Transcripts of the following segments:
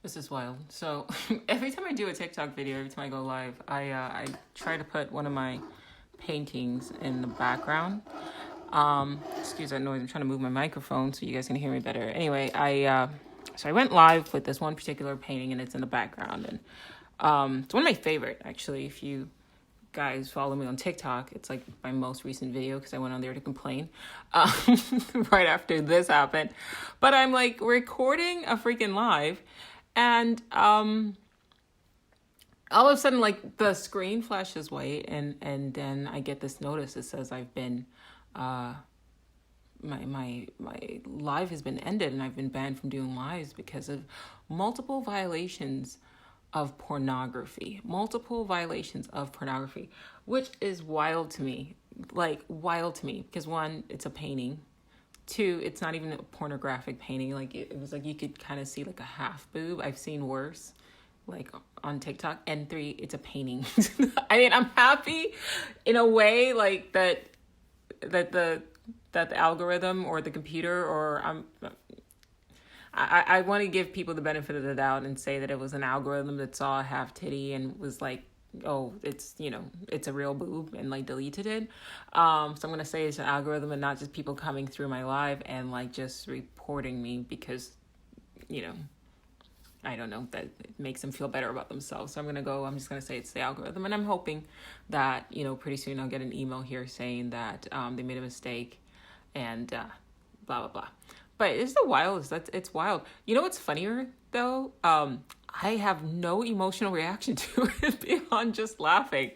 This is wild. So every time I do a TikTok video, every time I go live, I try to put one of my paintings in the background. Excuse that noise. I'm trying to move my microphone so you guys can hear me better. Anyway, so I went live with this one particular painting, and it's in the background, and it's one of my favorite actually. If you guys follow me on TikTok, it's like my most recent video because I went on there to complain right after this happened. But I'm like recording a freaking live, and all of a sudden, like, the screen flashes white, and then I get this notice. It says I've been my live has been ended, and I've been banned from doing lives because of multiple violations of pornography, which is wild to me, because one, it's a painting. Two, it's not even a pornographic painting. Like, it was like you could kind of see like a half boob. I've seen worse, like on TikTok. And three, it's a painting. I mean, I'm happy in a way, like that the algorithm or the computer, or I want to give people the benefit of the doubt and say that it was an algorithm that saw a half titty and was like, oh, it's a real boob, and like deleted it. So I'm going to say it's an algorithm and not just people coming through my live and like just reporting me because, I don't know, that it makes them feel better about themselves. So I'm just going to say it's the algorithm. And I'm hoping that, pretty soon I'll get an email here saying that they made a mistake and blah, blah, blah. But it's the wildest. It's wild. You know what's funnier though? I have no emotional reaction to it beyond just laughing.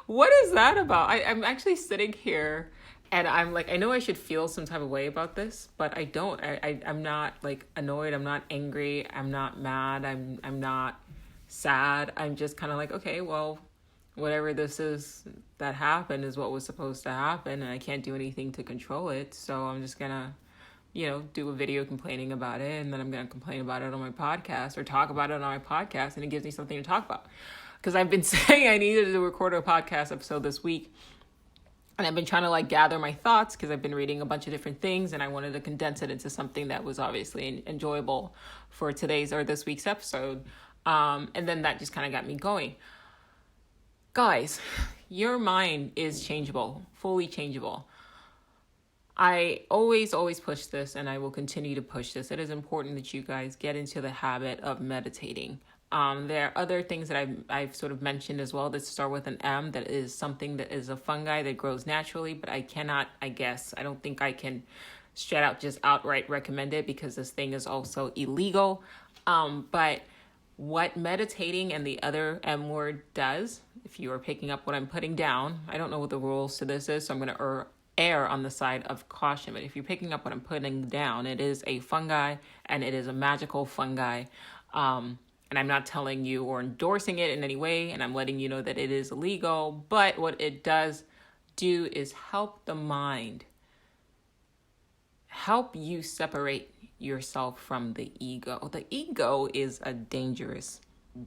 What is that about? I'm actually sitting here and I'm like, I know I should feel some type of way about this, but I don't. I'm not like annoyed. I'm not angry. I'm not mad. I'm not sad. I'm just kind of like, okay, well, whatever this is that happened is what was supposed to happen, and I can't do anything to control it. So I'm just gonna do a video complaining about it, and then I'm going to complain about it on my podcast or talk about it on my podcast, and it gives me something to talk about. Because I've been saying I needed to record a podcast episode this week, and I've been trying to like gather my thoughts because I've been reading a bunch of different things, and I wanted to condense it into something that was obviously enjoyable for today's or this week's episode. And then that just kind of got me going. Guys, your mind is changeable, fully changeable. I always push this, and I will continue to push this. It is important that you guys get into the habit of meditating. There are other things that I've sort of mentioned as well that start with an M, that is something that is a fungi that grows naturally, but I don't think I can straight out just outright recommend it because this thing is also illegal. But what meditating and the other M word does, if you are picking up what I'm putting down, I don't know what the rules to this is, so I'm going to err on the side of caution. But if you're picking up what I'm putting down, it is a fungi, and it is a magical fungi. And I'm not telling you or endorsing it in any way, and I'm letting you know that it is illegal. But what it does do is help the mind, help you separate yourself from the ego. The ego is a dangerous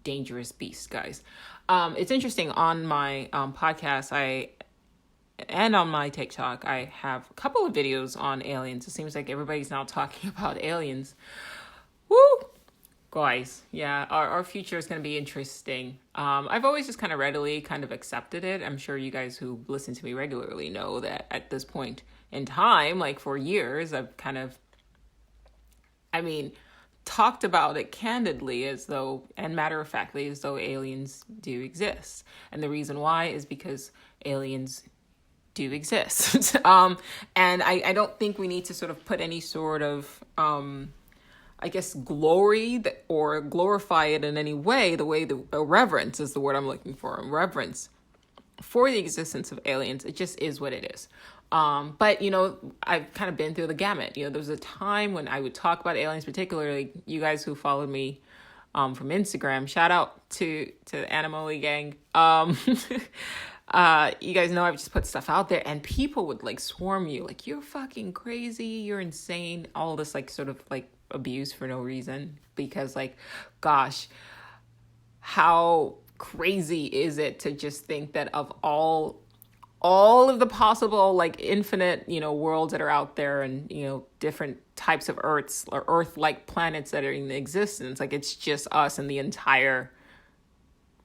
beast, guys. It's interesting, on my podcast, and on my TikTok, I have a couple of videos on aliens. It seems like everybody's now talking about aliens. Woo! Guys, yeah, our future is going to be interesting. I've always just kind of readily kind of accepted it. I'm sure you guys who listen to me regularly know that at this point in time, like for years, I've kind of, talked about it candidly and matter-of-factly as though aliens do exist. And the reason why is because aliens do exist. And I don't think we need to sort of put any sort of, glory or glorify it in any way. Reverence is the word I'm looking for. Reverence for the existence of aliens. It just is what it is. But, I've kind of been through the gamut. There was a time when I would talk about aliens, particularly you guys who followed me from Instagram. Shout out to the Animali gang. You guys know I've just put stuff out there, and people would like swarm you, like, you're fucking crazy, you're insane, all this like sort of like abuse for no reason, because like, gosh, how crazy is it to just think that of all of the possible like infinite, worlds that are out there, and, different types of Earths or Earth-like planets that are in existence. Like, it's just us and the entire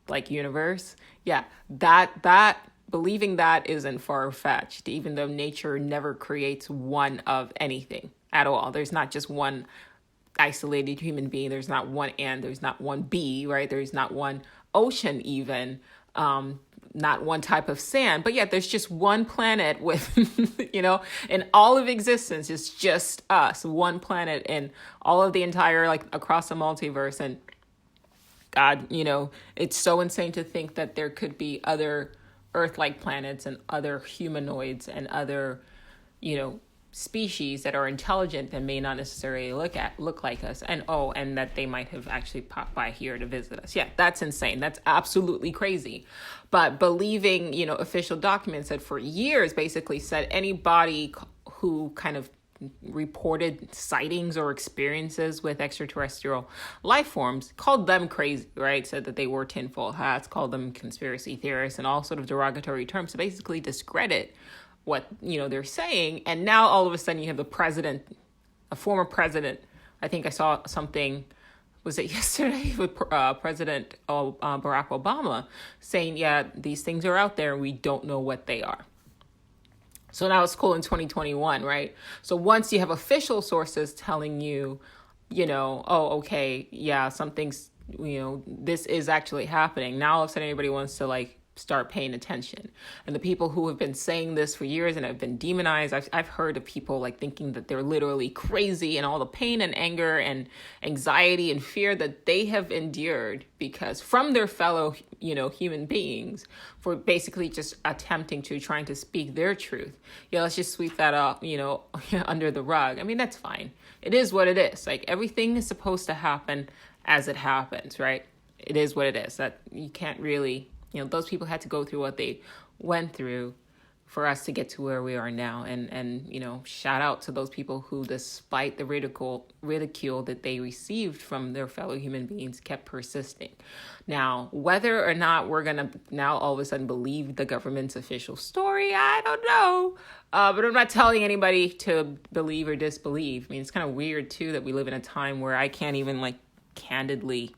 like universe. Yeah, that believing that isn't far-fetched, even though nature never creates one of anything at all. There's not just one isolated human being. There's not one ant. There's not one bee, right? There's not one ocean even. Not one type of sand, but yet there's just one planet with, in all of existence, it's just us, one planet in all of the entire, like, across the multiverse. And God, it's so insane to think that there could be other Earth-like planets and other humanoids and other, species that are intelligent and may not necessarily look like us, and that they might have actually popped by here to visit us. Yeah, that's insane. That's absolutely crazy. But believing, official documents that for years basically said anybody who kind of reported sightings or experiences with extraterrestrial life forms, called them crazy, right? Said that they wore tinfoil hats, called them conspiracy theorists, and all sort of derogatory terms to basically discredit what they're saying. And now all of a sudden you have a former president, I think I saw something, was it yesterday, with President Barack Obama saying, yeah, these things are out there and we don't know what they are. So now it's cool in 2021, right? So once you have official sources telling you, okay, yeah, something's, this is actually happening. Now all of a sudden everybody wants to start paying attention. And the people who have been saying this for years and have been demonized, I've heard of people thinking that they're literally crazy, and all the pain and anger and anxiety and fear that they have endured because from their fellow, human beings, for basically just trying to speak their truth. Yeah, let's just sweep that up, under the rug. I mean, that's fine. It is what it is. Like, everything is supposed to happen as it happens, right? It is what it is. That you can't really, those people had to go through what they went through for us to get to where we are now. And shout out to those people who, despite the ridicule that they received from their fellow human beings, kept persisting. Now, whether or not we're going to now all of a sudden believe the government's official story, I don't know. But I'm not telling anybody to believe or disbelieve. I mean, it's kind of weird, too, that we live in a time where I can't even, candidly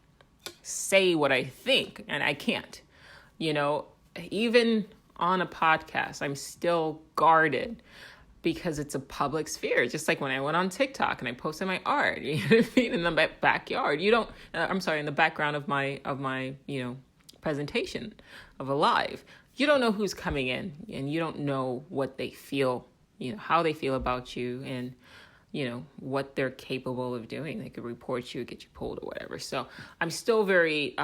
say what I think, and I can't. Even on a podcast, I'm still guarded because it's a public sphere. Just like when I went on TikTok and I posted my art, in the backyard. In the background of my presentation of a live. You don't know who's coming in, and you don't know what they feel, how they feel about you, and what they're capable of doing. They could report you, get you pulled or whatever. So I'm still very,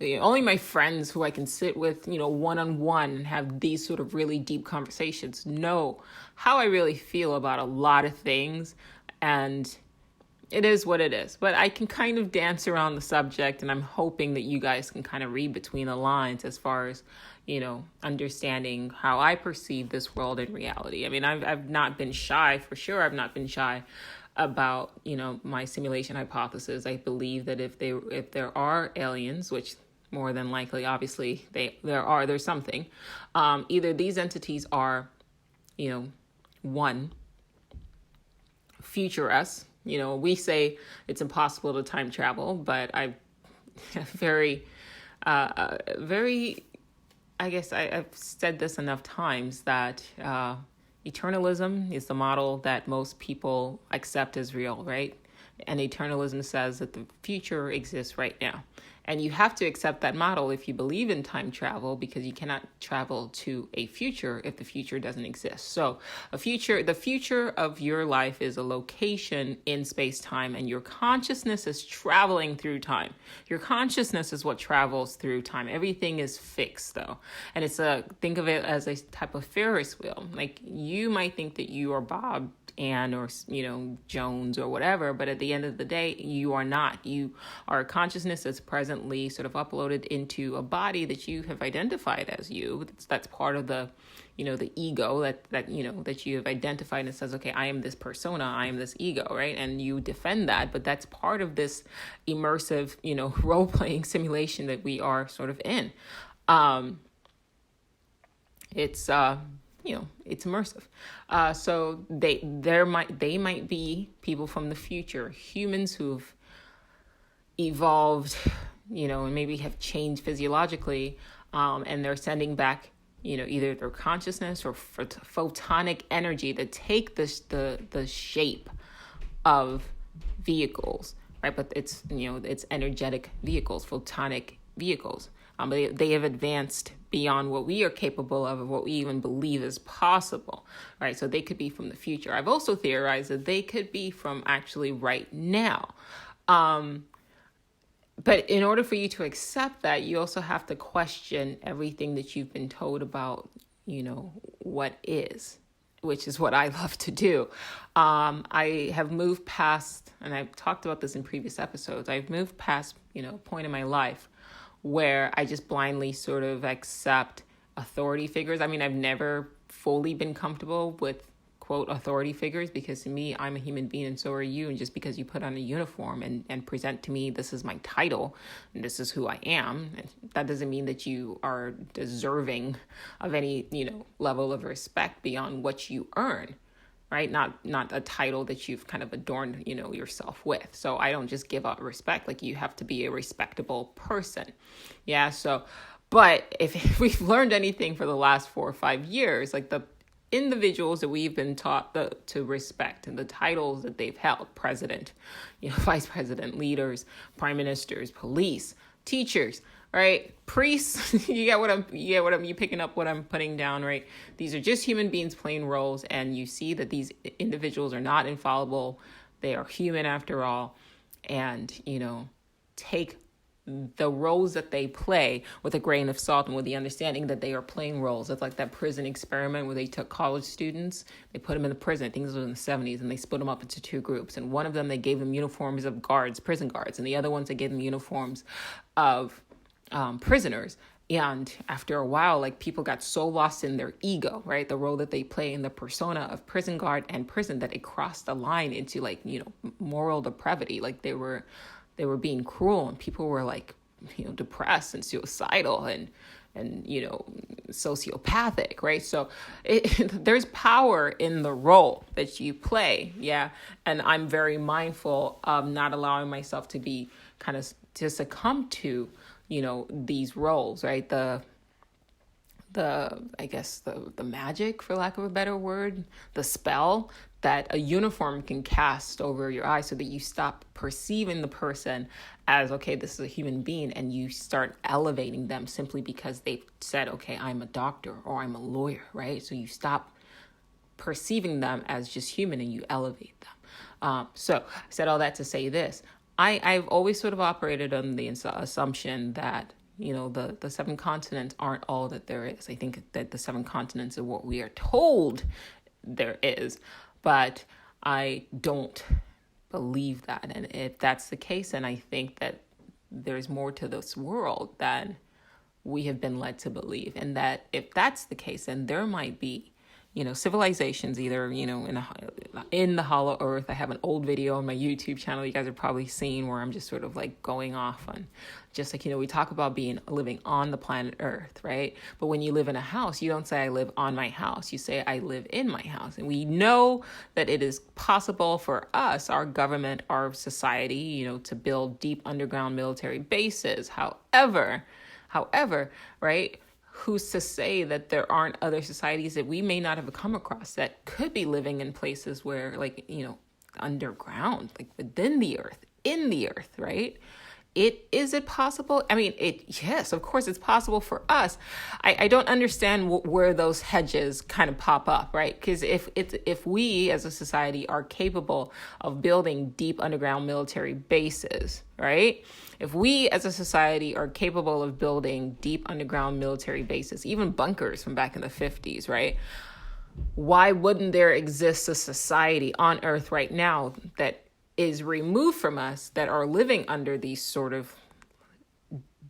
only my friends who I can sit with, one-on-one and have these sort of really deep conversations know how I really feel about a lot of things. And it is what it is. But I can kind of dance around the subject, and I'm hoping that you guys can kind of read between the lines as far as, understanding how I perceive this world in reality. I mean, I've not been shy, for sure. I've not been shy about, my simulation hypothesis. I believe that if there are aliens, which more than likely, obviously, there's something. Either these entities are, one, future us. We say it's impossible to time travel, but I guess I've said this enough times that eternalism is the model that most people accept as real, right? And eternalism says that the future exists right now. And you have to accept that model if you believe in time travel, because you cannot travel to a future if the future doesn't exist. So the future of your life is a location in space-time, and your consciousness is traveling through time. Your consciousness is what travels through time. Everything is fixed, though. And think of it as a type of Ferris wheel. Like, you might think that you are Bob, Ann, or Jones or whatever, but at the end of the day, you are not. You are a consciousness that's presently sort of uploaded into a body that you have identified as you. That's part of the the ego that you have identified, and says, okay, I am this persona, I am this ego, right? And you defend that, but that's part of this immersive role-playing simulation that we are sort of in. It's it's immersive. So they might be people from the future, humans who've evolved, and maybe have changed physiologically, and they're sending back, either their consciousness or photonic energy to take the shape of vehicles, right? But it's energetic vehicles, photonic vehicles. They have advanced beyond what we are capable of, what we even believe is possible, right? So they could be from the future. I've also theorized that they could be from actually right now. But in order for you to accept that, you also have to question everything that you've been told about, what is, which is what I love to do. I have moved past, and I've talked about this in previous episodes, I've moved past, a point in my life where I just blindly sort of accept authority figures. I mean, I've never fully been comfortable with, quote, authority figures, because to me, I'm a human being and so are you. And just because you put on a uniform and present to me, this is my title and this is who I am, that doesn't mean that you are deserving of any, level of respect beyond what you earn, right? Not a title that you've kind of adorned, yourself with. So I don't just give out respect. Like, you have to be a respectable person. Yeah. So, but if we've learned anything for the last 4 or 5 years, like the individuals that we've been taught to respect and the titles that they've held, president, vice president, leaders, prime ministers, police, teachers, right? Priests, you picking up what I'm putting down, right? These are just human beings playing roles, and you see that these individuals are not infallible. They are human after all, and, take the roles that they play with a grain of salt and with the understanding that they are playing roles. It's like that prison experiment where they took college students, they put them in the prison, I think this was in the 70s, and they split them up into 2 groups. And one of them, they gave them uniforms of guards, prison guards, and the other ones, they gave them uniforms of prisoners. And after a while, like, people got so lost in their ego, right? The role that they play in the persona of prison guard and prison, that it crossed the line into, like, moral depravity. Like, they were being cruel, and people were, like, depressed and suicidal and sociopathic, right? So there's power in the role that you play. Yeah. And I'm very mindful of not allowing myself to be to succumb to, these roles, right? The magic, for lack of a better word, the spell that a uniform can cast over your eyes, so that you stop perceiving the person as, okay, this is a human being, and you start elevating them simply because they've said, okay, I'm a doctor or I'm a lawyer, right? So you stop perceiving them as just human and you elevate them. So I said all that to say this. I've always sort of operated on the assumption that, the 7 continents aren't all that there is. I think that the 7 continents are what we are told there is, but I don't believe that. And if that's the case, then I think that there's more to this world than we have been led to believe. And that if that's the case, then there might be, civilizations either, in the hollow earth. I have an old video on my YouTube channel you guys have probably seen where I'm just sort of like going off on just like, we talk about living on the planet Earth, right? But when you live in a house, you don't say I live on my house. You say I live in my house. And we know that it is possible for us, our government, our society, to build deep underground military bases. However, right? Who's to say that there aren't other societies that we may not have come across that could be living in places where, like, underground, like within the earth, in the earth, right? Is it possible? I mean, yes, of course it's possible for us. I don't understand where those hedges kind of pop up, right? Because if we as a society are capable of building deep underground military bases, right? If we as a society are capable of building deep underground military bases, even bunkers from back in the 50s, right? Why wouldn't there exist a society on Earth right now that is removed from us, that are living under these sort of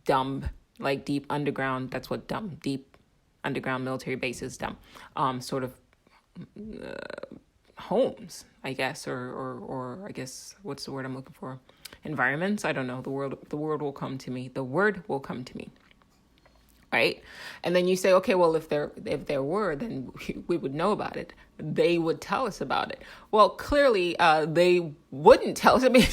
dumb, like deep underground, that's what dumb, deep underground military bases, sort of homes, I guess, or I guess, what's the word I'm looking for? Environments? I don't know. The word will come to me. The word will come to me. right? And then you say, okay, well, if there were, then we would know about it. They would tell us about it. Well, clearly, they wouldn't tell us. I mean,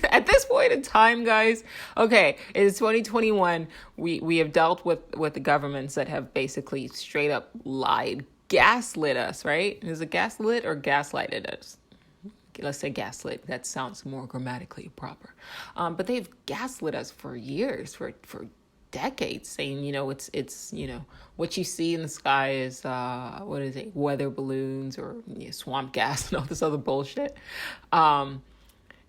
at this point in time, guys, okay, it's 2021. We have dealt with the governments that have basically straight up lied, gaslit us, right? Is it gaslit or gaslighted us? Let's say gaslit. That sounds more grammatically proper. But they've gaslit us for years, for decades, saying, it's what you see in the sky is weather balloons or swamp gas and all this other bullshit.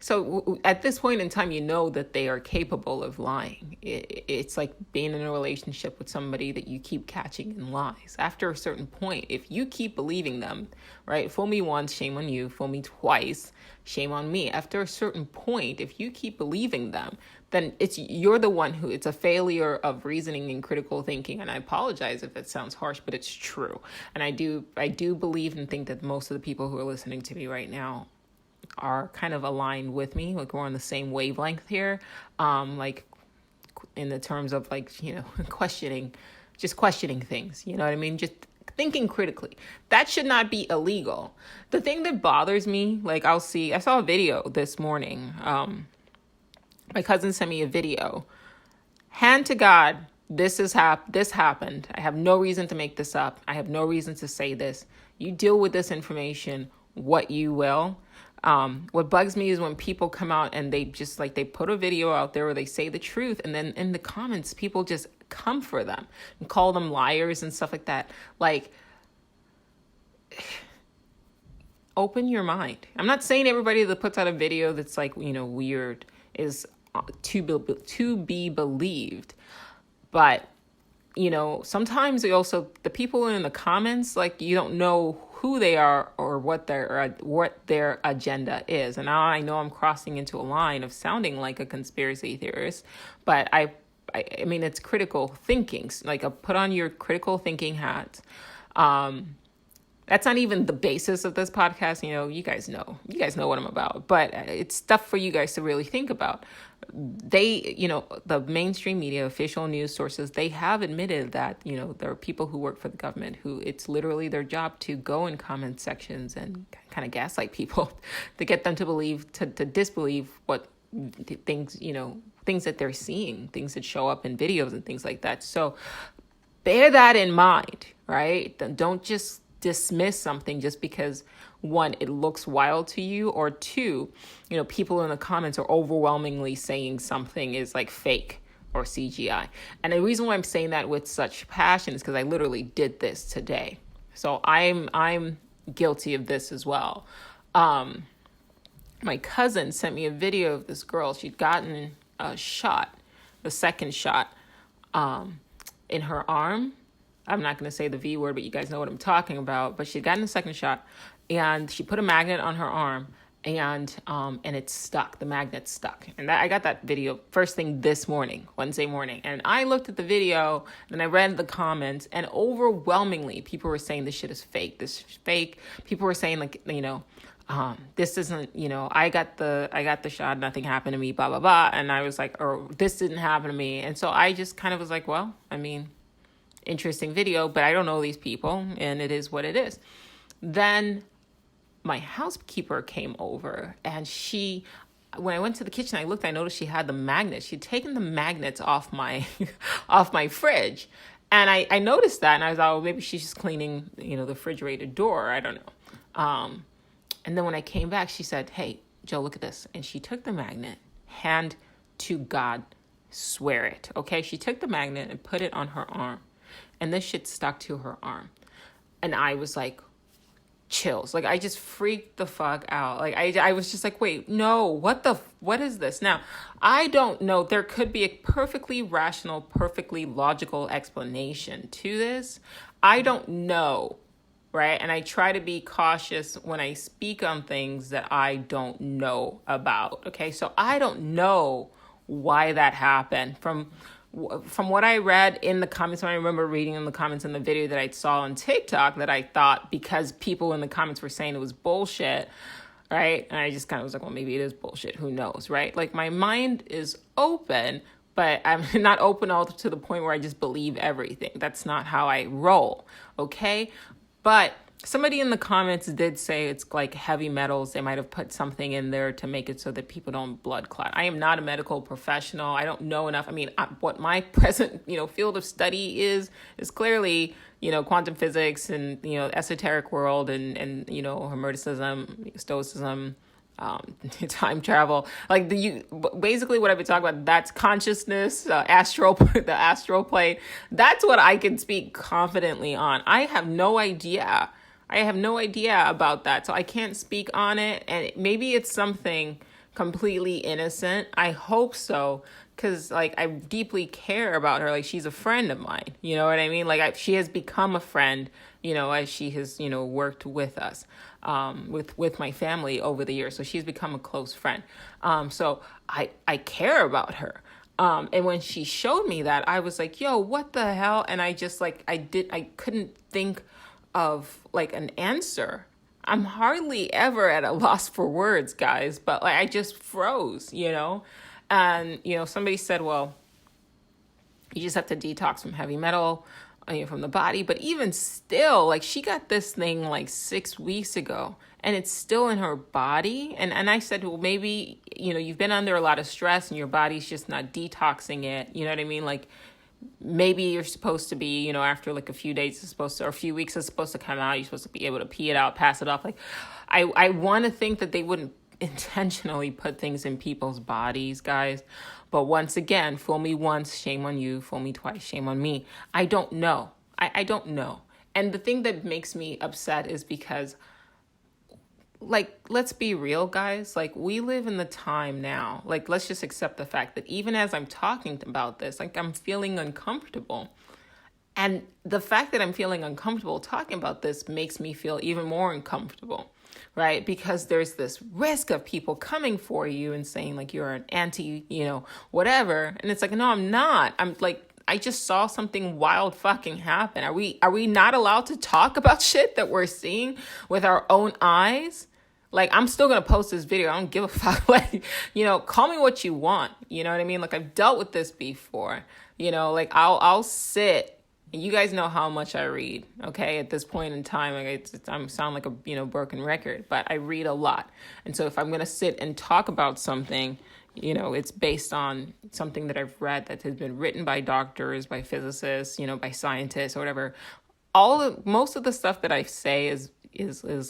So at this point in time, that they are capable of lying. It's like being in a relationship with somebody that you keep catching in lies. After a certain point, if you keep believing them, right? Fool me once, shame on you. Fool me twice, shame on me. After a certain point, if you keep believing them, then you're the one it's a failure of reasoning and critical thinking. And I apologize if it sounds harsh, but it's true. And I do believe and think that most of the people who are listening to me right now are kind of aligned with me. Like, we're on the same wavelength here. Like in the terms of questioning things, you know what I mean? Just thinking critically. That should not be illegal. The thing that bothers me, like I saw a video this morning. My cousin sent me a video. Hand to God, this happened. I have no reason to make this up. I have no reason to say this. You deal with this information what you will. What bugs me is when people come out and they just they put a video out there where they say the truth, and then in the comments people just come for them and call them liars and stuff like that. Like, open your mind. I'm not saying everybody that puts out a video that's weird is to be believed, but sometimes the people in the comments, you don't know who they are or what their agenda is. And now I know I'm crossing into a line of sounding like a conspiracy theorist, but I mean, it's critical thinking. Put on your critical thinking hat. That's not even the basis of this podcast. You guys know what I'm about, but it's stuff for you guys to really think about. They, the mainstream media, official news sources, they have admitted that, there are people who work for the government who it's literally their job to go in comment sections and kind of gaslight people to get them to believe, to disbelieve what things, things that they're seeing, things that show up in videos and things like that. So bear that in mind, right? Don't just dismiss something just because, one, it looks wild to you, or two, people in the comments are overwhelmingly saying something is fake or CGI. And the reason why I'm saying that with such passion is because I literally did this today. So I'm guilty of this as well. My cousin sent me a video of this girl. She'd gotten a second shot, in her arm. I'm not going to say the V word, but you guys know what I'm talking about. But she'd gotten a second shot, and she put a magnet on her arm, and it stuck. The magnet stuck. And I got that video first thing this morning, Wednesday morning. And I looked at the video, and I read the comments, and overwhelmingly, people were saying this shit is fake. This is fake. People were saying this isn't, I got the shot, nothing happened to me, blah, blah, blah. And I was like, or this didn't happen to me. And so I just kind of was like, well, I mean, interesting video, but I don't know these people, and it is what it is. Then my housekeeper came over, and when I went to the kitchen, I noticed she had the magnets. She'd taken the magnets off my fridge. And I noticed that, and I was like, oh, maybe she's just cleaning, the refrigerator door. I don't know. And then when I came back, she said, hey, Joe, look at this. And she took the magnet, hand to God, swear it. Okay. She took the magnet and put it on her arm. And this shit stuck to her arm. And I was like, chills. I just freaked the fuck out. I was just like, wait, no, what is this? Now, I don't know. There could be a perfectly rational, perfectly logical explanation to this. I don't know, right? And I try to be cautious when I speak on things that I don't know about, okay? So I don't know why that happened. From what I read in the comments, when I remember reading in the comments in the video that I saw on TikTok, that I thought because people in the comments were saying it was bullshit, right? And I just kind of was like, well, maybe it is bullshit. Who knows, right? My mind is open, but I'm not open all to the point where I just believe everything. That's not how I roll, okay? But somebody in the comments did say it's like heavy metals. They might have put something in there to make it so that people don't blood clot. I am not a medical professional. I don't know enough. I mean, what my present, field of study is clearly, quantum physics and, esoteric world and Hermeticism, Stoicism, time travel, like basically what I've been talking about, that's consciousness, the astral plane. That's what I can speak confidently on. I have no idea about that, so I can't speak on it. And maybe it's something completely innocent. I hope so, because like I deeply care about her. Like, she's a friend of mine, you know what I mean? Like she has become a friend, as she has worked with us, with my family over the years. So she's become a close friend. So I care about her. And when she showed me that, I was like, yo, what the hell? And I just I couldn't think of like an answer. I'm hardly ever at a loss for words, guys, but like I just froze, and somebody said, well, you just have to detox from heavy metal, from the body. But even still, like, she got this thing like 6 weeks ago and it's still in her body. And I said, well, maybe, you've been under a lot of stress and your body's just not detoxing it. You know what I mean? Like, maybe you're supposed to be, after like a few days, or a few weeks, it's supposed to come out. You're supposed to be able to pee it out, pass it off. Like, I want to think that they wouldn't intentionally put things in people's bodies, guys. But once again, fool me once, shame on you. Fool me twice, shame on me. I don't know. I don't know. And the thing that makes me upset is because, like, let's be real, guys. Like, we live in the time now. Like, let's just accept the fact that even as I'm talking about this, like, I'm feeling uncomfortable. And the fact that I'm feeling uncomfortable talking about this makes me feel even more uncomfortable, right? Because there's this risk of people coming for you and saying, like, you're an anti, whatever. And it's like, no, I'm not. I'm like, I just saw something wild fucking happen. Are we not allowed to talk about shit that we're seeing with our own eyes? Like, I'm still going to post this video. I don't give a fuck. Like, call me what you want. You know what I mean? Like, I've dealt with this before, like I'll sit. You guys know how much I read. Okay. At this point in time, like I sound like a, broken record, but I read a lot. And so if I'm going to sit and talk about something, it's based on something that I've read that has been written by doctors, by physicists, by scientists or whatever. Most of the stuff that I say is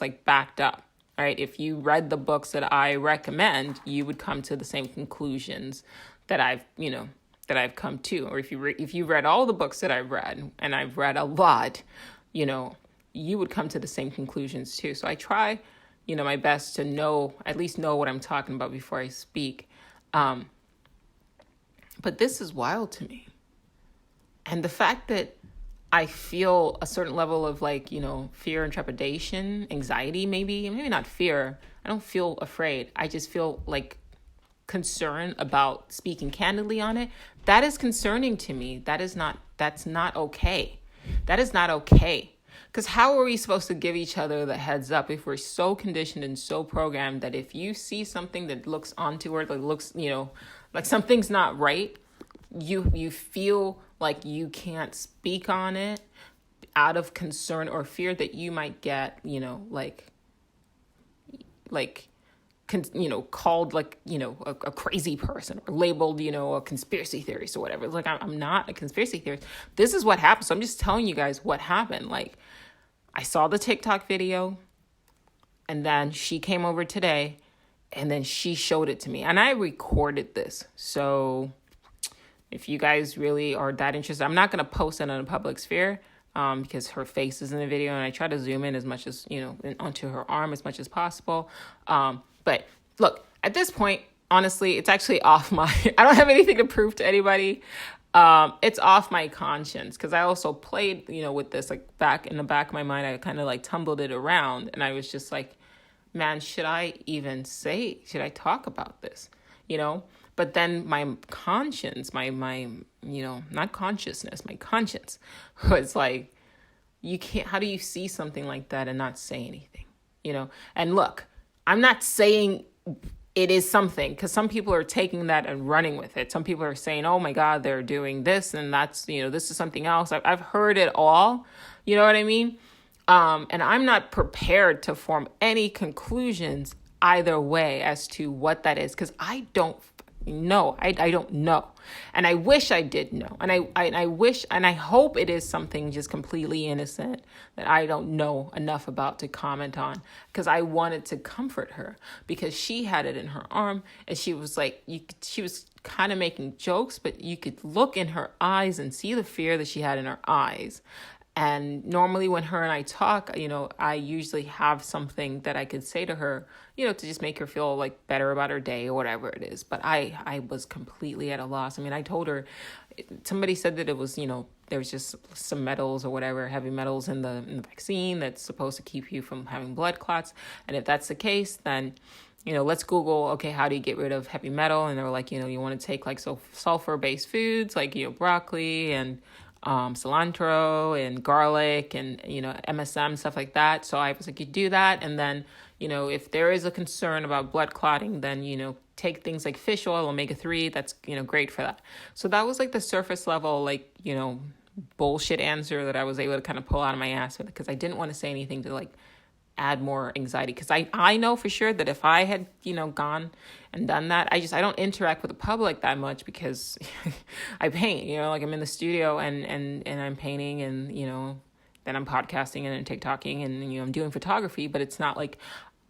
like backed up. All right. If you read the books that I recommend, you would come to the same conclusions that I've come to. Or if you read all the books that I've read, and I've read a lot, you would come to the same conclusions too. So I try, my best to at least know what I'm talking about before I speak. But this is wild to me. And the fact that I feel a certain level of like, fear and trepidation, anxiety, maybe not fear. I don't feel afraid. I just feel like concern about speaking candidly on it. That is concerning to me. That's not okay. That is not okay. Because how are we supposed to give each other the heads up if we're so conditioned and so programmed that if you see something that looks untoward, that looks, like something's not right, you feel like you can't speak on it out of concern or fear that you might get, called like, a crazy person or labeled, a conspiracy theorist or whatever. It's like, I'm not a conspiracy theorist. This is what happened. So I'm just telling you guys what happened. Like, I saw the TikTok video and then she came over today and then she showed it to me and I recorded this. So if you guys really are that interested, I'm not going to post it on a public sphere. Because her face is in the video and I try to zoom in as much as, onto her arm as much as possible. But look, at this point, honestly, it's actually off I don't have anything to prove to anybody. It's off my conscience because I also played, with this, like back in the back of my mind, I kind of like tumbled it around and I was just like, man, should I talk about this? But then my conscience, my not consciousness, my conscience was like, how do you see something like that and not say anything? And look, I'm not saying it is something, because some people are taking that and running with it. Some people are saying, oh my God, they're doing this and that's, this is something else. I've heard it all. You know what I mean? And I'm not prepared to form any conclusions either way as to what that is, because I don't know. I don't know. And I wish I did know. And I wish, and I hope it is something just completely innocent that I don't know enough about to comment on, because I wanted to comfort her, because she had it in her arm and she was like, she was kind of making jokes, but you could look in her eyes and see the fear that she had in her eyes. And normally when her and I talk, I usually have something that I could say to her, to just make her feel like better about her day or whatever it is. But I was completely at a loss. I mean, I told her, somebody said that it was, there's just some metals or whatever, heavy metals in the vaccine that's supposed to keep you from having blood clots. And if that's the case, then, let's Google, okay, how do you get rid of heavy metal? And they were like, you want to take like sulfur-based foods like, broccoli and cilantro and garlic and, MSM, stuff like that. So I was like, you do that. And then, if there is a concern about blood clotting, then, take things like fish oil, omega-3. That's, great for that. So that was like the surface level, like, bullshit answer that I was able to kind of pull out of my ass with, because I didn't want to say anything to like add more anxiety, because I know for sure that if I had gone and done that, I don't interact with the public that much, because I paint, like I'm in the studio and I'm painting, and then I'm podcasting and I'm TikToking, and I'm doing photography, but it's not like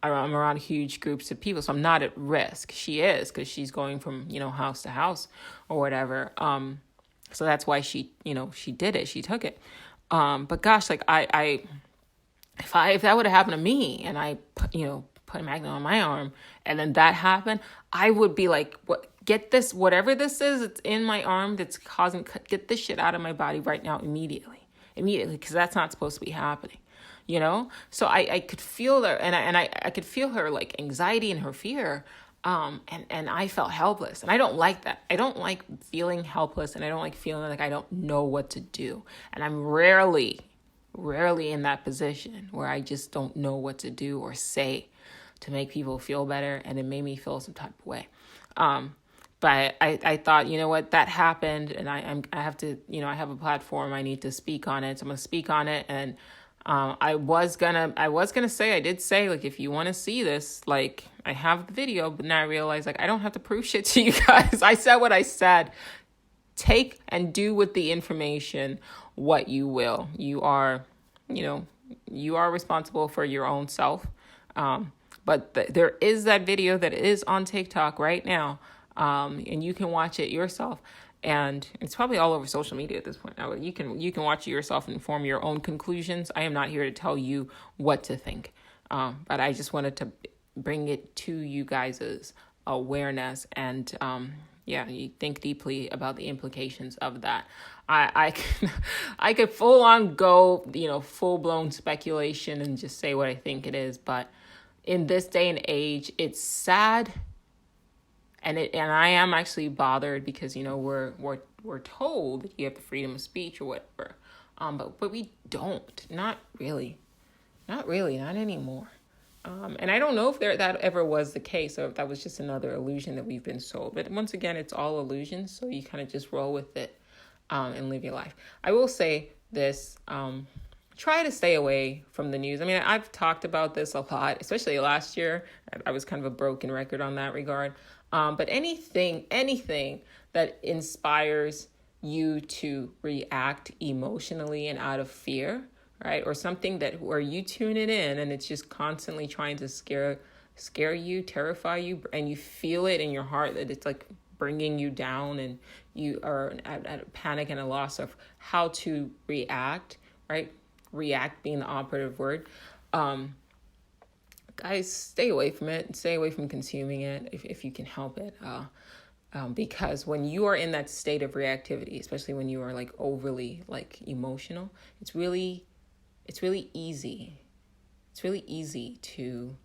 I'm around huge groups of people, so I'm not at risk. She is, because she's going from house to house or whatever. So that's why she did it, she took it. But gosh, like if that would have happened to me and I put a magnet on my arm and then that happened, I would be like, what? Get this, whatever this is, it's in my arm that's causing, get this shit out of my body right now, immediately, because that's not supposed to be happening, So I could feel her, and I could feel her like anxiety and her fear, and I felt helpless, and I don't like that. I don't like feeling helpless, and I don't like feeling like I don't know what to do, and I'm rarely in that position where I just don't know what to do or say to make people feel better, and it made me feel some type of way. But I thought, what, that happened, and I have to, I have a platform, I need to speak on it, so I'm gonna speak on it. And I was gonna say, I did say, like, if you want to see this, like, I have the video, but now I realize, like, I don't have to prove shit to you guys. I said what I said. Take and do with the information what you will. You are responsible for your own self. But there is that video that is on TikTok right now, and you can watch it yourself. And it's probably all over social media at this point. You can watch it yourself and form your own conclusions. I am not here to tell you what to think, but I just wanted to bring it to you guys' awareness, and you think deeply about the implications of that. I could full on go, full blown speculation and just say what I think it is, but in this day and age, it's sad, and I am actually bothered, because we're told that you have the freedom of speech or whatever, but we don't, not really, not anymore. And I don't know if that ever was the case, or if that was just another illusion that we've been sold. But once again, it's all illusions, so you kind of just roll with it and live your life. I will say this, try to stay away from the news. I mean, I've talked about this a lot, especially last year. I was kind of a broken record on that regard. But anything that inspires you to react emotionally and out of fear, right? Or something where you tune it in and it's just constantly trying to scare you, terrify you, and you feel it in your heart that it's like bringing you down, and you are at a panic and a loss of how to react, right? React being the operative word. Guys, stay away from it. Stay away from consuming it if you can help it. Because when you are in that state of reactivity, especially when you are like overly like emotional, it's really easy. It's really easy to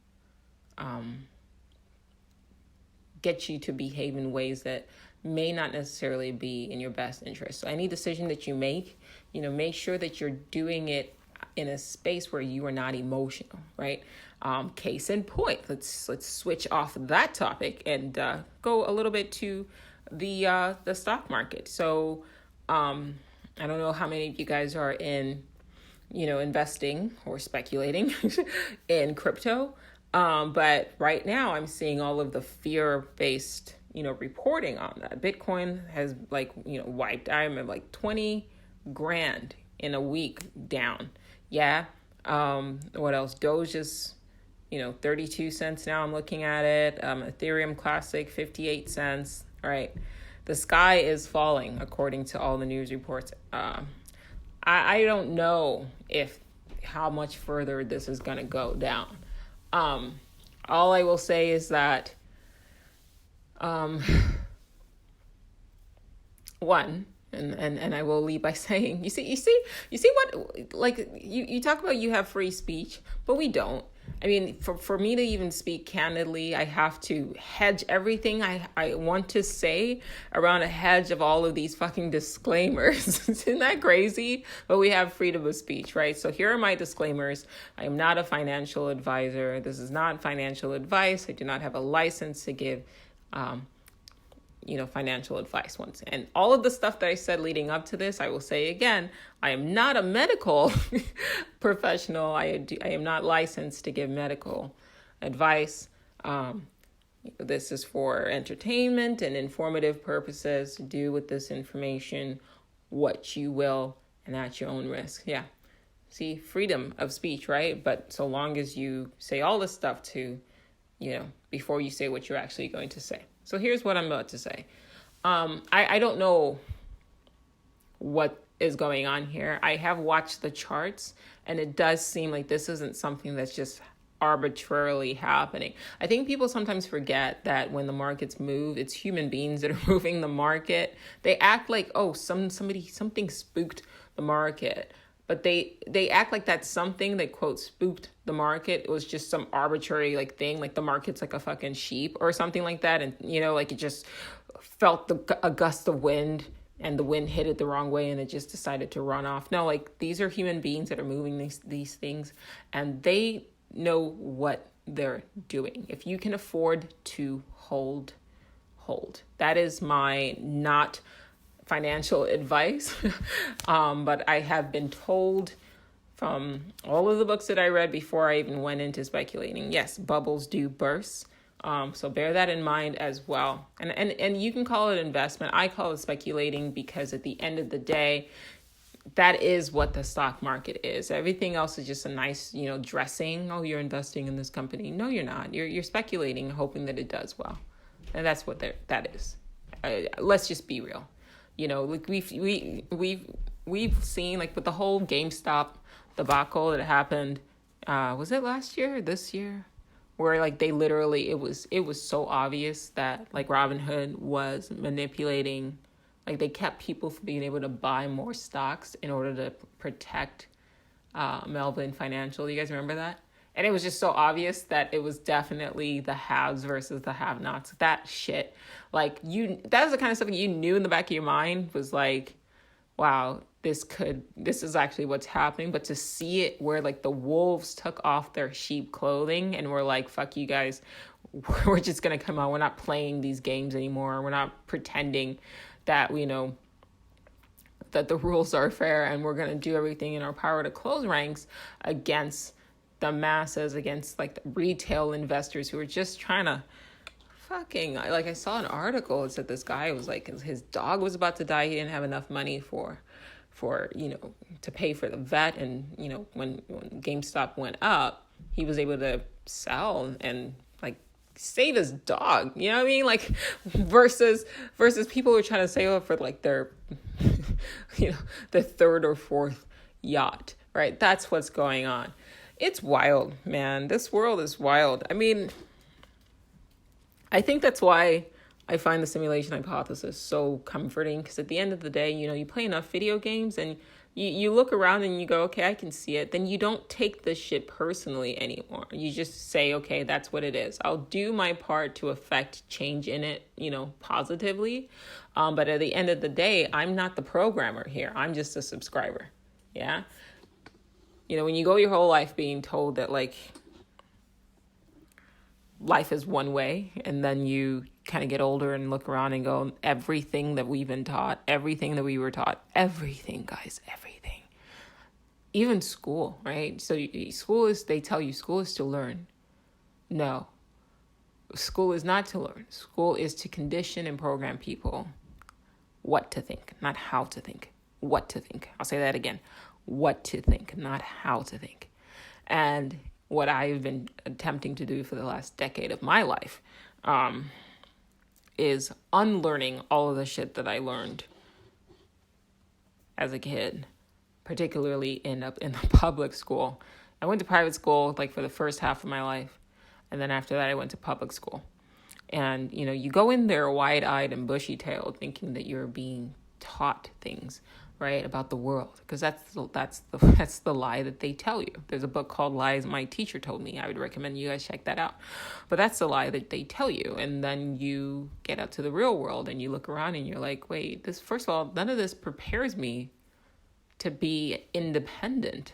get you to behave in ways that may not necessarily be in your best interest. So any decision that you make, make sure that you're doing it in a space where you are not emotional, right? Case in point, let's switch off that topic and go a little bit to the stock market. So I don't know how many of you guys are in, investing or speculating in crypto. But right now I'm seeing all of the fear-based, reporting on that. Bitcoin has wiped. I'm at like 20 grand in a week down. Yeah. What else? Doge is, 32 cents now. I'm looking at it. Ethereum Classic, 58 cents. All right. The sky is falling according to all the news reports. I don't know how much further this is going to go down. All I will say is that, one, and I will lead by saying, you see what, like you talk about you have free speech, but we don't. I mean, for me to even speak candidly, I have to hedge everything I want to say around a hedge of all of these fucking disclaimers. Isn't that crazy? But we have freedom of speech, right? So here are my disclaimers. I am not a financial advisor. This is not financial advice. I do not have a license to give, financial advice once. And all of the stuff that I said leading up to this, I will say again, I am not a medical professional. I am not licensed to give medical advice. This is for entertainment and informative purposes. Do with this information what you will and at your own risk. Yeah. See, freedom of speech, right? But so long as you say all this stuff before you say what you're actually going to say. So here's what I'm about to say. I don't know what is going on here. I have watched the charts, and it does seem like this isn't something that's just arbitrarily happening. I think people sometimes forget that when the markets move, it's human beings that are moving the market. They act like, something spooked the market. But they act like that's something that, quote, spooked the market. It was just some arbitrary thing, like the market's like a fucking sheep or something like that. And, it just felt a gust of wind and the wind hit it the wrong way and it just decided to run off. No, these are human beings that are moving these things, and they know what they're doing. If you can afford to hold. That is my not financial advice, but I have been told from all of the books that I read before I even went into speculating, yes, bubbles do burst. So bear that in mind as well. And you can call it investment. I call it speculating because at the end of the day, that is what the stock market is. Everything else is just a nice, dressing. Oh, you're investing in this company. No, you're not. You're speculating, hoping that it does well. And that's what that is. Let's just be real. We've seen with the whole GameStop debacle that happened. Was it last year or this year? Where they literally, it was so obvious that Robinhood was manipulating. They kept people from being able to buy more stocks in order to protect Melvin Financial. You guys remember that? And it was just so obvious that it was definitely the haves versus the have-nots. That shit. That was the kind of stuff you knew in the back of your mind was wow, this is actually what's happening. But to see it where the wolves took off their sheep clothing and were fuck you guys, we're just going to come out. We're not playing these games anymore. We're not pretending that that the rules are fair, and we're going to do everything in our power to close ranks against the masses, against the retail investors who are just trying to fucking, I saw an article that said this guy was his dog was about to die. He didn't have enough money for to pay for the vet. And, when GameStop went up, he was able to sell and save his dog. You know what I mean? Versus people who are trying to save up for their, the third or fourth yacht, right? That's what's going on. It's wild, man. This world is wild. I mean, I think that's why I find the simulation hypothesis so comforting, because at the end of the day, you play enough video games and you look around and you go, okay, I can see it. Then you don't take this shit personally anymore. You just say, okay, that's what it is. I'll do my part to affect change in it, positively. But at the end of the day, I'm not the programmer here. I'm just a subscriber. Yeah. When you go your whole life being told that life is one way, and then you kind of get older and look around and go, everything that we've been taught, everything that we were taught, everything, guys, everything, even school, right? So they tell you school is to learn. No, school is not to learn. School is to condition and program people what to think, not how to think, what to think. I'll say that again, what to think, not how to think. And what I've been attempting to do for the last decade of my life is unlearning all of the shit that I learned as a kid, particularly in the public school. I went to private school like for the first half of my life, and then after that I went to public school. And you go in there wide-eyed and bushy-tailed, thinking that you're being taught things, right, about the world, because that's the lie that they tell you. There's a book called Lies my teacher told me. I would recommend you guys check that out. But that's the lie that they tell you, and then you get out to the real world and you look around and you're like, wait, this, first of all, none of this prepares me to be independent,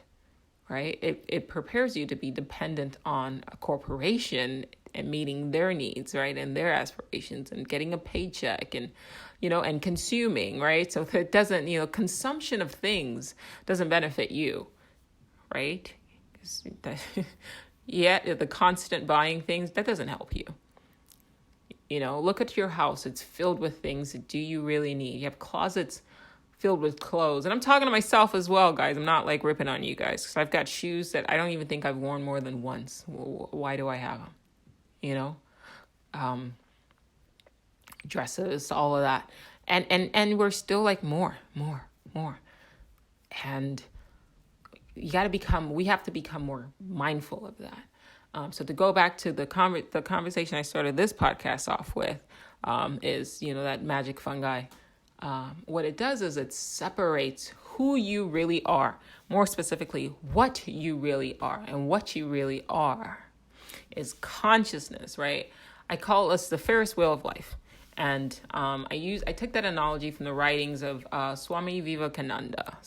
right? It prepares you to be dependent on a corporation and meeting their needs, right, and their aspirations, and getting a paycheck, and and consuming, right? So it doesn't, consumption of things doesn't benefit you, right? Yet the constant buying things, that doesn't help you. Look at your house. It's filled with things that do you really need? You have closets filled with clothes. And I'm talking to myself as well, guys. I'm not like ripping on you guys, because I've got shoes that I don't even think I've worn more than once. Why do I have them? Dresses, all of that. And we're still like more. And we have to become more mindful of that. So to go back to the conversation I started this podcast off with, is, that magic fungi. What it does is it separates who you really are, more specifically, what you really are. And what you really are is consciousness, right? I call this the Ferris wheel of life. And I took that analogy from the writings of Swami Vivekananda.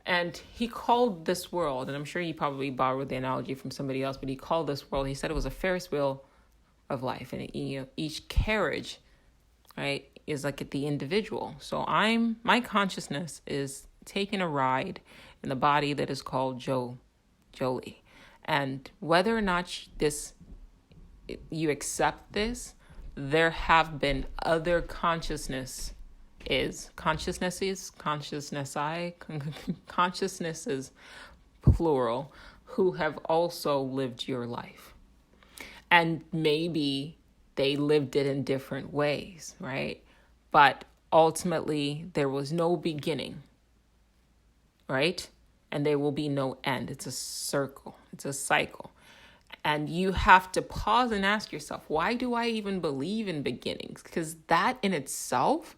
And he called this world, and I'm sure he probably borrowed the analogy from somebody else, but he called this world, he said it was a Ferris wheel of life. And each carriage, right, is like at the individual. So my consciousness is taking a ride in the body that is called Jolie. And whether or not you accept this, there have been other consciousnesses, plural, who have also lived your life. And maybe they lived it in different ways, right? But ultimately, there was no beginning, right? And there will be no end. It's a circle. It's a cycle. And you have to pause and ask yourself, why do I even believe in beginnings? Because that in itself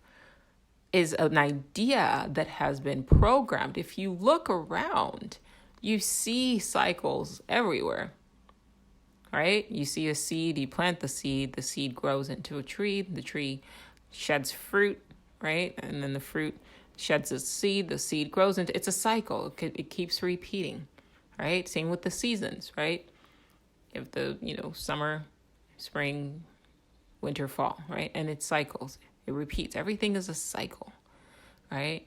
is an idea that has been programmed. If you look around, you see cycles everywhere, right? You see a seed, you plant the seed grows into a tree, the tree sheds fruit, right? And then the fruit sheds the seed grows into, it's a cycle. It keeps repeating, right? Same with the seasons, right? If the, summer, spring, winter, fall, right? And it cycles, it repeats. Everything is a cycle, right?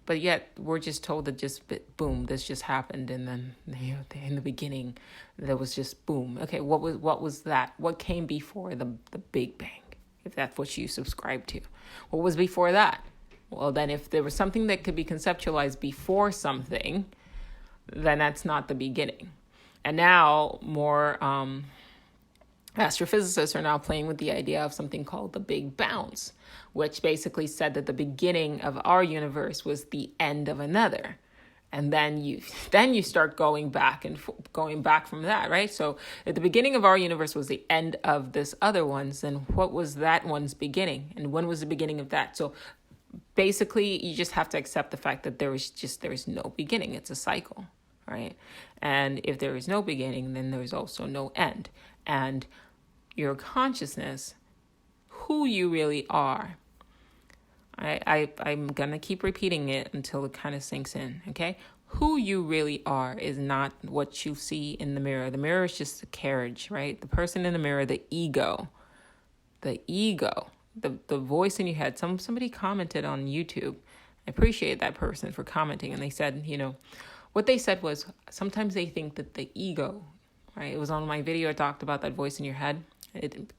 But yet we're just told that just boom, this just happened. And then, in the beginning, there was just boom. Okay, what was that? What came before the Big Bang? If that's what you subscribe to. What was before that? Well, then if there was something that could be conceptualized before something, then that's not the beginning. And now more astrophysicists are now playing with the idea of something called the Big Bounce, which basically said that the beginning of our universe was the end of another. And then you start going back from that, right? So if the beginning of our universe was the end of this other one's, then what was that one's beginning? And when was the beginning of that? So basically, you just have to accept the fact that there is no beginning. It's a cycle, right? And if there is no beginning, then there is also no end. And your consciousness, who you really are, I'm going to keep repeating it until it kind of sinks in, okay? who you really are is not what you see in the mirror. The mirror is just a carriage, right? The person in the mirror, the ego, the voice in your head. Somebody commented on YouTube. I appreciate that person for commenting. And they said, what they said was sometimes they think that the ego, right? It was on my video. I talked about that voice in your head.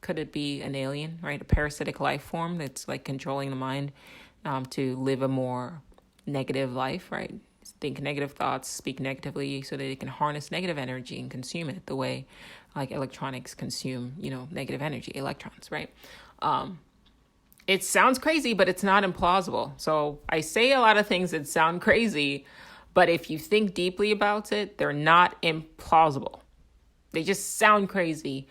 Could it be an alien, right? A parasitic life form that's like controlling the mind to live a more negative life, right? Think negative thoughts, speak negatively so that they can harness negative energy and consume it the way like electronics consume, negative energy, electrons, right? It sounds crazy, but it's not implausible. So I say a lot of things that sound crazy, but if you think deeply about it, they're not implausible. They just sound crazy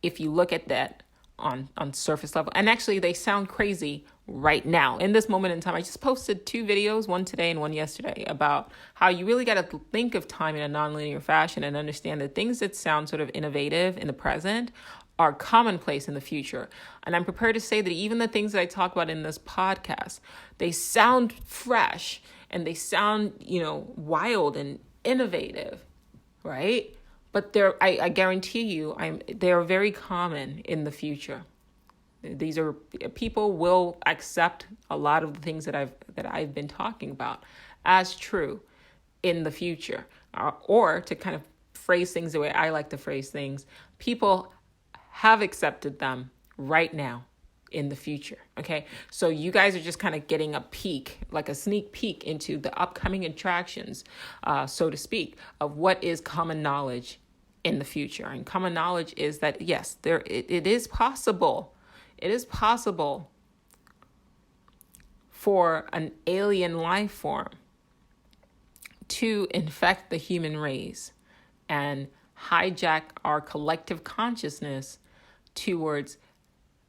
if you look at that on surface level. And actually, they sound crazy right now. In this moment in time, I just posted 2 videos, one today and one yesterday, about how you really got to think of time in a nonlinear fashion and understand that things that sound sort of innovative in the present are commonplace in the future. And I'm prepared to say that even the things that I talk about in this podcast, they sound fresh and they sound, wild and innovative, right? But I guarantee you, they're very common in the future. People will accept a lot of the things that I've been talking about as true in the future, or to kind of phrase things the way I like to phrase things, people have accepted them right now in the future. Okay, so you guys are just kind of getting a peek, like a sneak peek into the upcoming attractions, so to speak, of what is common knowledge in the future. And common knowledge is that yes, it is possible. It is possible for an alien life form to infect the human race and hijack our collective consciousness towards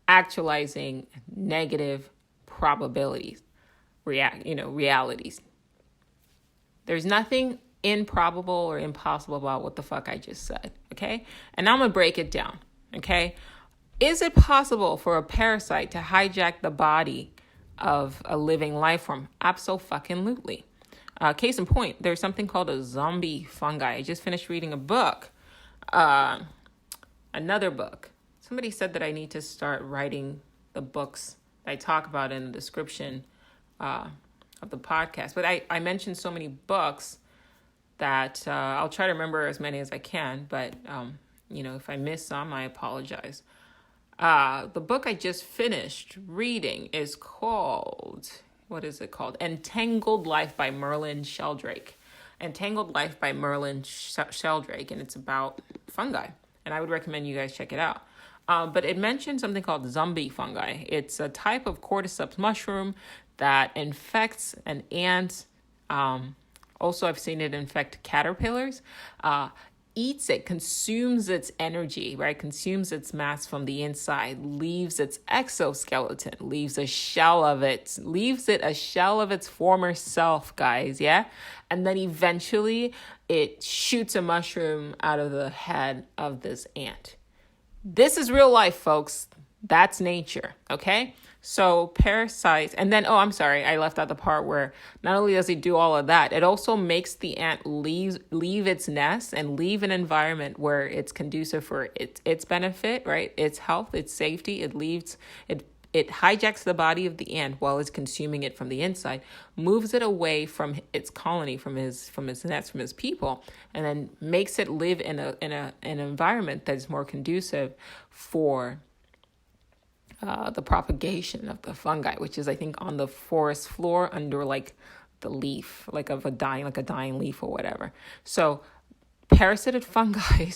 actualizing negative probabilities, realities. There's nothing improbable or impossible about what the fuck I just said, okay? And I'm gonna break it down, okay? Is it possible for a parasite to hijack the body of a living life form? Abso-fucking-lutely. Case in point, there's something called a zombie-fungi. I just finished reading a book, another book. Somebody said that I need to start writing the books that I talk about in the description of the podcast. But I mentioned so many books that I'll try to remember as many as I can. But, if I miss some, I apologize. The book I just finished reading is called, what is it called? Entangled Life by Merlin Sheldrake. Entangled Life by Merlin Sheldrake, and it's about fungi. And I would recommend you guys check it out. But it mentioned something called zombie-fungi. It's a type of cordyceps mushroom that infects an ant. Also, I've seen it infect caterpillars. Eats it, consumes its energy, right? Consumes its mass from the inside, leaves its exoskeleton, leaves it a shell of its former self, guys, yeah? And then eventually it shoots a mushroom out of the head of this ant. This is real life, folks. That's nature, okay? So parasites, and then, I left out the part where not only does it do all of that, it also makes the ant leave its nest and leave an environment where it's conducive for its benefit, right? Its health, its safety. It hijacks the body of the ant while it's consuming it from the inside, moves it away from its colony, from his nest, from his people, and then makes it live in an environment that is more conducive for the propagation of the fungi, which is, I think, on the forest floor under like the leaf, like a dying leaf or whatever. So parasitic fungi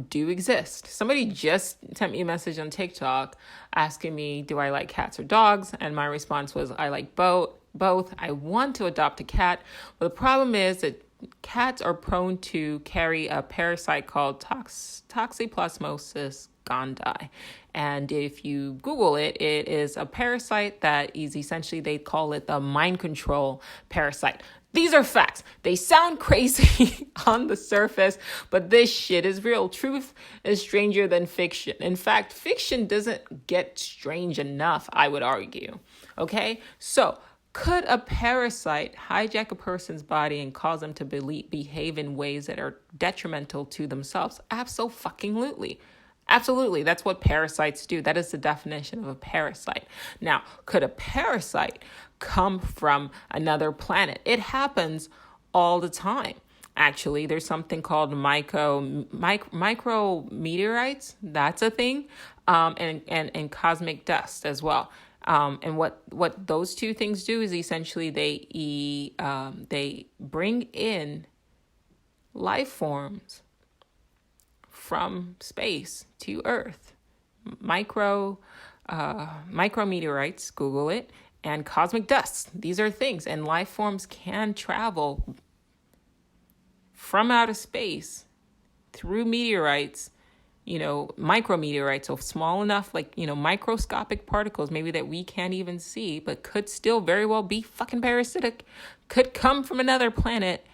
do exist. Somebody just sent me a message on TikTok asking me, do I like cats or dogs? And my response was, I like both. I want to adopt a cat, but the problem is that cats are prone to carry a parasite called Toxoplasmosis gondii. And if you Google it, it is a parasite that is essentially, they call it the mind control parasite. These are facts. They sound crazy on the surface, but this shit is real. Truth is stranger than fiction. In fact, fiction doesn't get strange enough, I would argue. Okay? So Could a parasite hijack a person's body and cause them to behave in ways that are detrimental to themselves? Absolutely. Absolutely. That's what parasites do. That is the definition of a parasite. Now, could a parasite come from another planet? It happens all the time. Actually, there's something called micrometeorites. That's a thing. And cosmic dust as well. And what those two things do is essentially they bring in life forms from space to Earth. Micrometeorites, Google it, and cosmic dust. These are things, and life forms can travel from outer space through meteorites, micrometeorites, so small enough, microscopic particles, maybe that we can't even see, but could still very well be fucking parasitic, could come from another planet,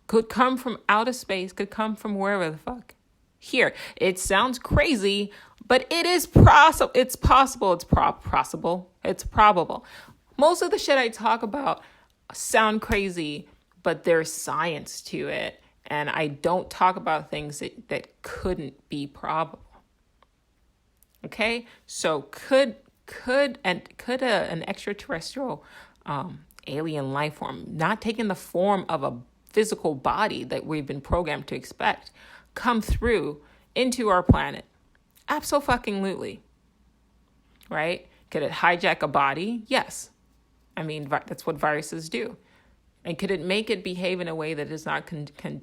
could come from outer space, could come from wherever the fuck. Here, it sounds crazy, but it is possible. It's possible. It's possible. It's probable. Most of the shit I talk about sound crazy, but there's science to it. And I don't talk about things that couldn't be probable. Okay? So could an extraterrestrial alien life form, not taking the form of a physical body that we've been programmed to expect, come through into our planet? Absolutely. Right? Could it hijack a body? Yes. I mean, that's what viruses do. And could it make it behave in a way that is not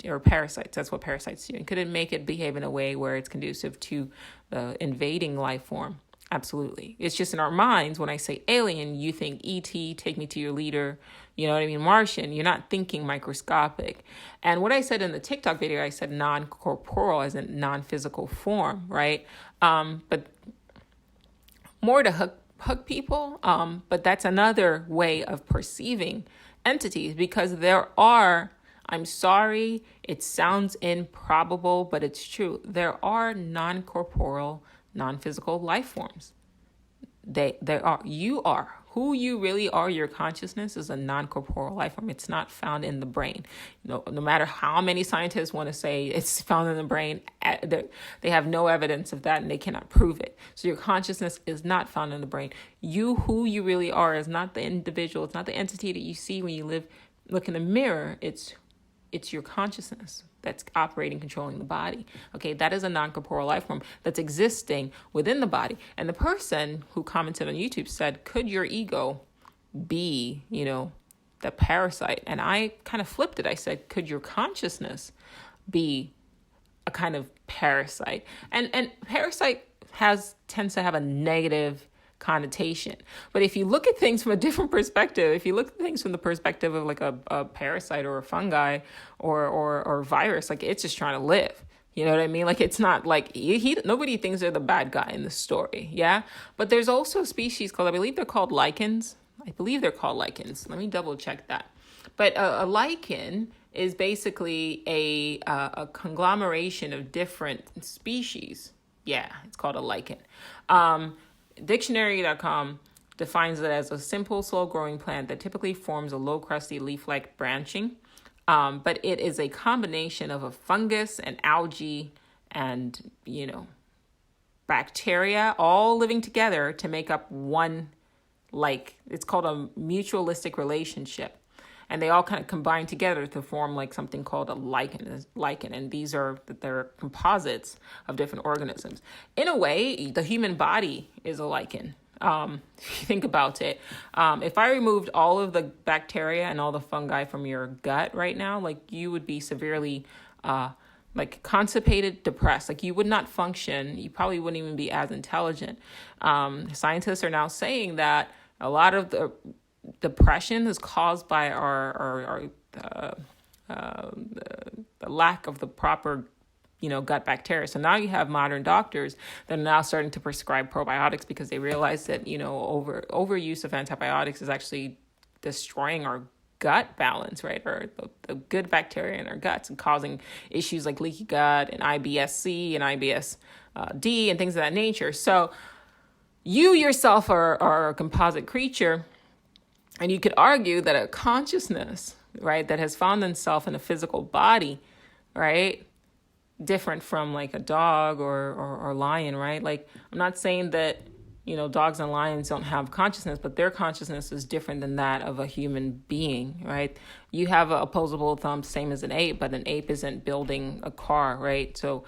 or parasites? That's what parasites do. And could it make it behave in a way where it's conducive to the invading life form? Absolutely. It's just in our minds, when I say alien, you think E.T., take me to your leader, you know what I mean, Martian. You're not thinking microscopic. And what I said in the TikTok video, I said non-corporeal as in non-physical form, right? But more to hook people. But that's another way of perceiving entities, because there are, I'm sorry, it sounds improbable, but it's true. There are non-corporeal, non-physical life forms. There are. You are. Who you really are, your consciousness, is a non-corporeal life form. It's not found in the brain. No matter how many scientists want to say it's found in the brain, they have no evidence of that and they cannot prove it. So your consciousness is not found in the brain. Who you really are, is not the individual. It's not the entity that you see when you look in the mirror. It's your consciousness that's operating, controlling the body. Okay, that is a non-corporeal life form that's existing within the body. And the person who commented on YouTube said, could your ego be, the parasite? And I kind of flipped it. I said, could your consciousness be a kind of parasite? And parasite tends to have a negative connotation. But if you look at things from a different perspective, if you look at things from the perspective of like a parasite or a fungi or virus, like it's just trying to live. You know what I mean? Like it's not like nobody thinks they're the bad guy in the story. Yeah. But there's also a species called, I believe they're called lichens. Let me double check that. But a lichen is basically a conglomeration of different species. Yeah, it's called a lichen. Dictionary.com defines it as a simple, slow-growing plant that typically forms a low, crusty, leaf-like branching. But it is a combination of a fungus and algae and, bacteria all living together to make up one, it's called a mutualistic relationship. And they all kind of combine together to form something called a lichen. And they're composites of different organisms. In a way, the human body is a lichen. If you think about it, if I removed all of the bacteria and all the fungi from your gut right now, you would be severely, constipated, depressed. You would not function. You probably wouldn't even be as intelligent. Scientists are now saying that a lot of the depression is caused by the lack of the proper, gut bacteria. So now you have modern doctors that are now starting to prescribe probiotics because they realize that, overuse of antibiotics is actually destroying our gut balance, right? Or the good bacteria in our guts and causing issues like leaky gut and IBS-C and IBS-D and things of that nature. So you yourself are a composite creature. And you could argue that a consciousness, right, that has found itself in a physical body, right, different from like a dog or lion, right? Like, I'm not saying that, dogs and lions don't have consciousness, but their consciousness is different than that of a human being, right? You have a opposable thumb, same as an ape, but an ape isn't building a car, right? So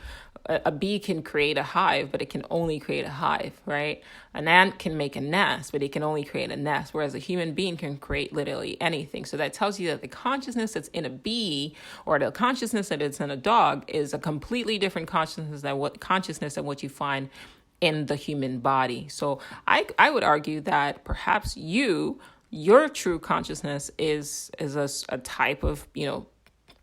a bee can create a hive, but it can only create a hive, right? An ant can make a nest, but it can only create a nest, whereas a human being can create literally anything. So that tells you that the consciousness that's in a bee or the consciousness that is in a dog is a completely different consciousness than what you find in the human body. So I would argue that perhaps your true consciousness is a type of,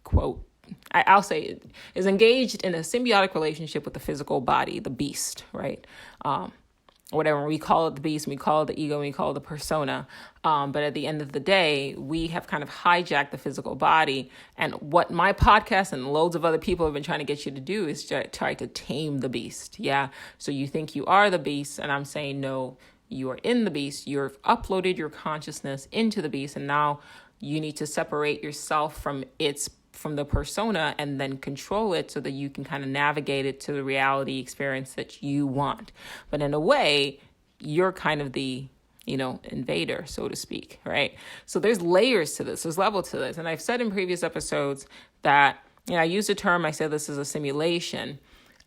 quote, I'll say is engaged in a symbiotic relationship with the physical body, the beast, right? Whatever, we call it the beast, we call it the ego, we call it the persona. But at the end of the day, we have kind of hijacked the physical body. And what my podcast and loads of other people have been trying to get you to do is try to tame the beast. Yeah. So you think you are the beast, and I'm saying, no, you are in the beast. You've uploaded your consciousness into the beast. And now you need to separate yourself from the persona and then control it so that you can kind of navigate it to the reality experience that you want. But in a way, you're kind of the, invader, so to speak, right? So there's layers to this, there's level to this. And I've said in previous episodes that, I use the term, I said this is a simulation,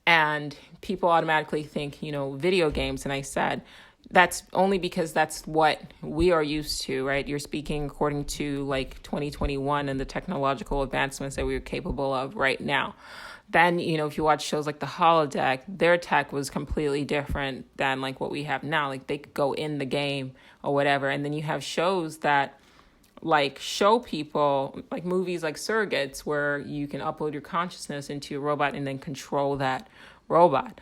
and people automatically think, video games. And I said, that's only because that's what we are used to, right? You're speaking according to like 2021 and the technological advancements that we're capable of right now. Then, if you watch shows like the holodeck, their tech was completely different than like what we have now. Like they could go in the game or whatever. And then you have shows that like show people like movies like Surrogates, where you can upload your consciousness into a robot and then control that robot.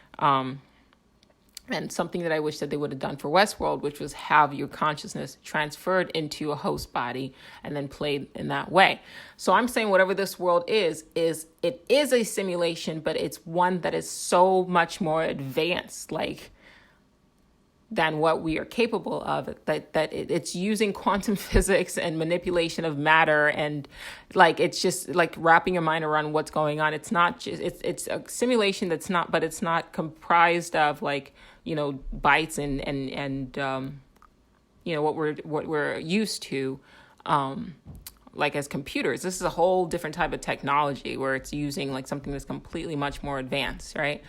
And something that I wish that they would have done for Westworld, which was have your consciousness transferred into a host body and then played in that way. So I'm saying whatever this world is it is a simulation, but it's one that is so much more advanced, like than what we are capable of, that it's using quantum physics and manipulation of matter, and like it's just like wrapping your mind around what's going on. It's not just it's a simulation but it's not comprised of like bytes and what we're used to like as computers. This is a whole different type of technology where it's using like something that's completely much more advanced, right?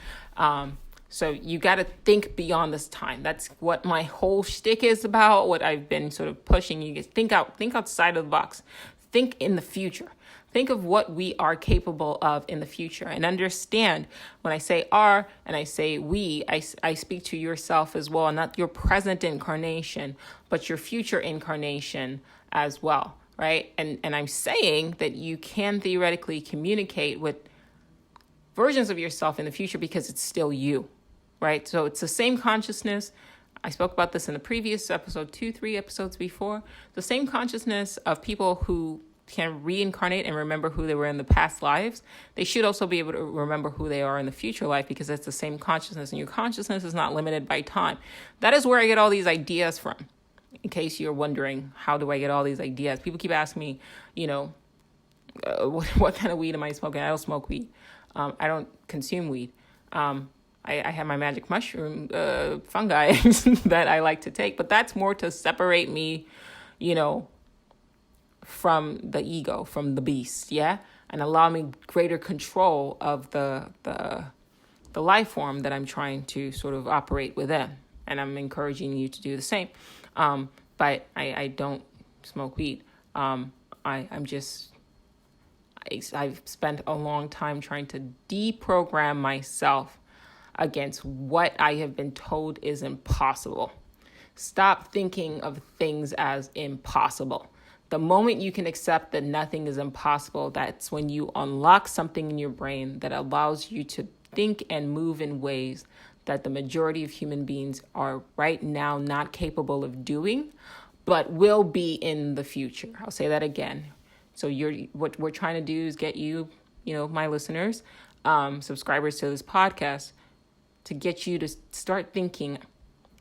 So you got to think beyond this time. That's what my whole shtick is about, what I've been sort of pushing. You think outside of the box. Think in the future. Think of what we are capable of in the future, and understand when I say "are" and I say "we," I speak to yourself as well, not your present incarnation, but your future incarnation as well, right? And I'm saying that you can theoretically communicate with versions of yourself in the future because it's still you, right? So it's the same consciousness. I spoke about this in the previous episode, 2-3 episodes before. The same consciousness of people who can reincarnate and remember who they were in the past lives. They should also be able to remember who they are in the future life, because it's the same consciousness, and your consciousness is not limited by time. That is where I get all these ideas from. In case you're wondering, how do I get all these ideas? People keep asking me, what kind of weed am I smoking? I don't smoke weed. I don't consume weed. I have my magic mushroom fungi that I like to take, but that's more to separate me, from the ego, from the beast, yeah, and allow me greater control of the life form that I'm trying to sort of operate within, and I'm encouraging you to do the same. But I don't smoke weed. I've spent a long time trying to deprogram myself against what I have been told is impossible. Stop thinking of things as impossible. The moment you can accept that nothing is impossible, that's when you unlock something in your brain that allows you to think and move in ways that the majority of human beings are right now not capable of doing, but will be in the future. I'll say that again. So what we're trying to do is get you, my listeners, subscribers to this podcast, to get you to start thinking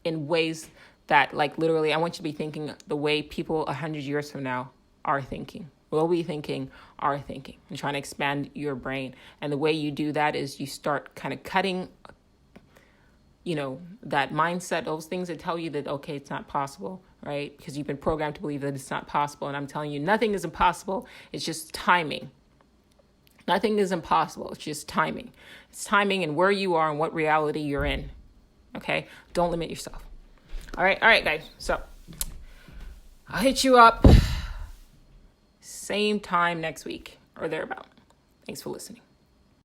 in ways that, like, literally, I want you to be thinking the way people 100 years from now are thinking, will be thinking, are thinking, and trying to expand your brain. And the way you do that is you start kind of cutting, that mindset, those things that tell you that, okay, it's not possible, right? Because you've been programmed to believe that it's not possible. And I'm telling you, nothing is impossible. It's just timing. Nothing is impossible. It's just timing. It's timing and where you are and what reality you're in. Okay? Don't limit yourself. All right, guys. So I'll hit you up same time next week or thereabout. Thanks for listening.